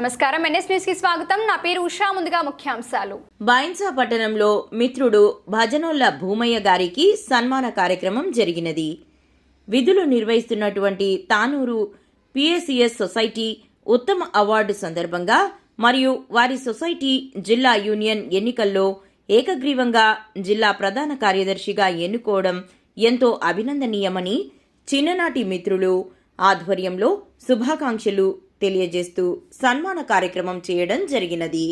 నమస్కారం, NS news కి స్వాగతం. నా పేరు ఉషా. ముందుగా ముఖ్యాంశాలు. బైన్సా పట్టణంలో మిత్రుడు భజనోళ్ల భూమయ్య గారికి సన్మాన కార్యక్రమం జరిగినది. విధులు నిర్వహిస్తున్నటువంటి తానూరు పిఎస్సిఎస్ సొసైటీ ఉత్తమ అవార్డు సందర్భంగా మరియు వారి సొసైటీ జిల్లా యూనియన్ ఎన్నికల్లో ఏకగ్రీవంగా జిల్లా ప్రధాన కార్యదర్శిగా ఎన్నుకోవడం ఎంతో అభినందనీయమని చిన్ననాటి మిత్రులు ఆధ్వర్యంలో శుభాకాంక్షలు తెలియజేస్తూ సన్మాన కార్యక్రమం చేయడం జరిగినది.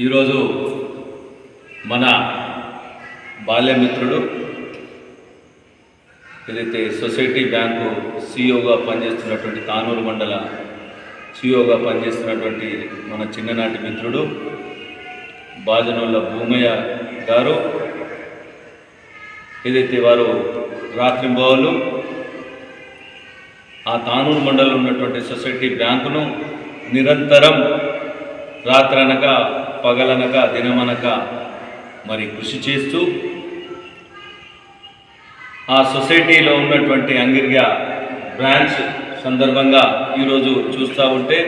ఈరోజు మన బాల్యమిత్రుడు ఏదైతే సొసైటీ బ్యాంకు సిఇఓగా పనిచేస్తున్నటువంటి తానూరు మండల సిఇఓగా పనిచేస్తున్నటువంటి మన చిన్ననాటి మిత్రుడు భజనోళ్ల భూమయ్య గారు ఏదైతే వారు రాత్రింబవళ్ళు ఆ తానూరు మండలంలో ఉన్నటువంటి సొసైటీ బ్యాంకును నిరంతరం రాత్రనక పగలనక దినమనక మరి కృషి చేస్తూ ఆ సొసైటీలో ఉన్నటువంటి అంగిర్య బ్రాంచ్ సందర్భంగా ఈరోజు చూస్తూ ఉంటే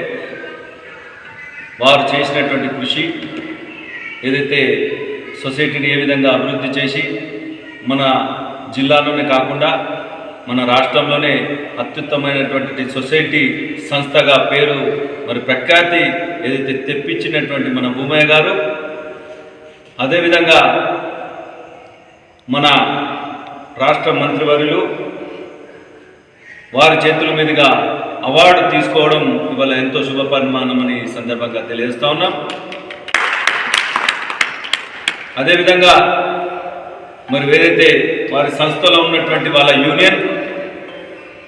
వారు చేసినటువంటి కృషి ఏదైతే సొసైటీని ఏ విధంగా అభివృద్ధి చేసి మన జిల్లాలోనే కాకుండా మన రాష్ట్రంలోనే అత్యుత్తమైనటువంటి సొసైటీ సంస్థగా పేరు మరి ప్రఖ్యాతి ఏదైతే తెప్పించినటువంటి మన భూమయ్య గారు, అదేవిధంగా మన రాష్ట్ర మంత్రివర్యులు వారి చేతుల మీదుగా అవార్డు తీసుకోవడం ఇవాళ ఎంతో శుభపరిమాణమని సందర్భంగా తెలియజేస్తా ఉన్నాం. అదేవిధంగా మరి ఏదైతే వారి సంస్థలో ఉన్నటువంటి వాళ్ళ యూనియన్,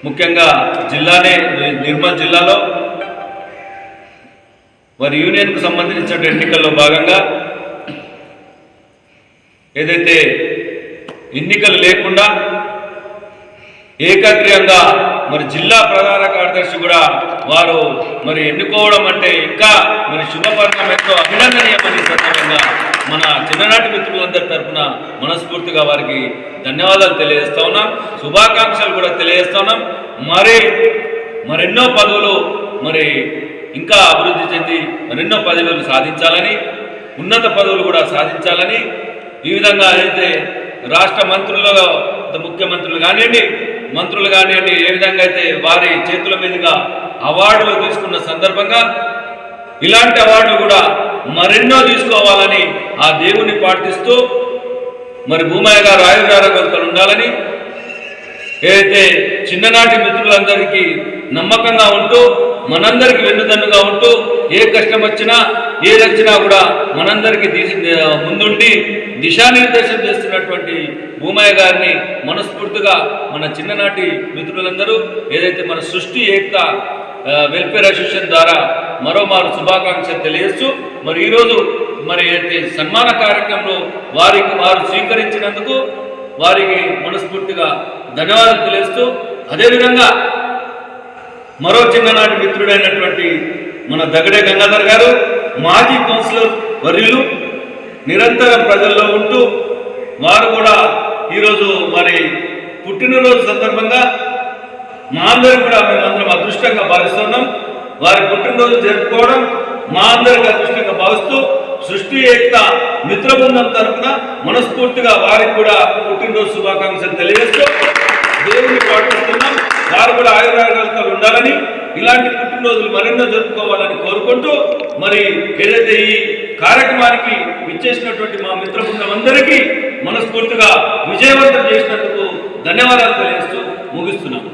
ముఖ్యంగా నిర్మల్ జిల్లాలో వారి యూనియన్కు సంబంధించిన ఎన్నికల్లో భాగంగా ఏదైతే ఎన్నికలు లేకుండా ఏకగ్రీవంగా మరి జిల్లా ప్రధాన కార్యదర్శి కూడా వారు మరి ఎన్నుకోవడం అంటే ఇంకా మరి శుభపరిణామం, ఎంతో అభినందనీయమని సందర్భంగా మన చిన్ననాటి మిత్రులందరి తరఫున మనస్ఫూర్తిగా వారికి ధన్యవాదాలు తెలియజేస్తా ఉన్నాం, శుభాకాంక్షలు కూడా తెలియజేస్తా ఉన్నాం. మరెన్నో పదవులు మరి ఇంకా అభివృద్ధి చెంది మరెన్నో పదవులు సాధించాలని, ఉన్నత పదవులు కూడా సాధించాలని, ఈ విధంగా అయితే రాష్ట్ర మంత్రులలో ముఖ్యమంత్రులు కానివ్వండి, మంత్రులు కానివ్వండి, ఏ విధంగా అయితే వారి చేతుల మీదుగా అవార్డులు తీసుకున్న సందర్భంగా ఇలాంటి అవార్డులు కూడా మరెన్నో తీసుకోవాలని ఆ దేవుని ప్రార్థిస్తూ మరి భూమయ్య గారు ఆయురారోగ్యాలతో ఉండాలని, ఏదైతే చిన్ననాటి మిత్రులందరికీ నమ్మకంగా ఉంటూ మనందరికీ వెన్నుదన్నుగా ఉంటూ ఏ కష్టం వచ్చినా ఏదొచ్చినా కూడా మనందరికీ ముందుండి దిశానిర్దేశం చేస్తున్నటువంటి భూమయ్య గారిని మనస్ఫూర్తిగా మన చిన్ననాటి మిత్రులందరూ ఏదైతే మన సృష్టి ఏకత వెల్ఫేర్ అసోసియేషన్ ద్వారా మరోమారు శుభాకాంక్షలు తెలియజేస్తూ మరి ఈరోజు మరి అయితే సన్మాన కార్యక్రమంలో వారు స్వీకరించినందుకు వారికి మనస్ఫూర్తిగా ధన్యవాదాలు తెలియజేస్తూ, అదేవిధంగా మరో చిన్ననాటి మిత్రుడైనటువంటి మన దగడే గంగాధర్ గారు మాజీ కౌన్సిలర్ వర్యులు, నిరంతరం ప్రజల్లో ఉంటూ వారు కూడా ఈరోజు మరి పుట్టినరోజు సందర్భంగా మా అందరం కూడా మేమందరం అదృష్టంగా భావిస్తున్నాం. వారి పుట్టినరోజు జరుపుకోవడం మా అందరికి అదృష్టంగా భావిస్తూ సృష్టి ఏకత మిత్ర బృందం తరఫున మనస్ఫూర్తిగా వారికి కూడా పుట్టినరోజు శుభాకాంక్షలు తెలియజేస్తూ దేవుని ప్రార్థిస్తున్నాం. వారు కూడా ఆయురారోగ్యాలతో ఉండాలని, ఇలాంటి పుట్టినరోజులు మరెన్నో జరుపుకోవాలని కోరుకుంటూ మరి ఏదైతే ఈ కార్యక్రమానికి విచ్చేసినటువంటి మా మిత్ర బృందం అందరికీ మనస్ఫూర్తిగా విజయవంతం చేసినందుకు ధన్యవాదాలు తెలియజేస్తూ ముగిస్తున్నాం.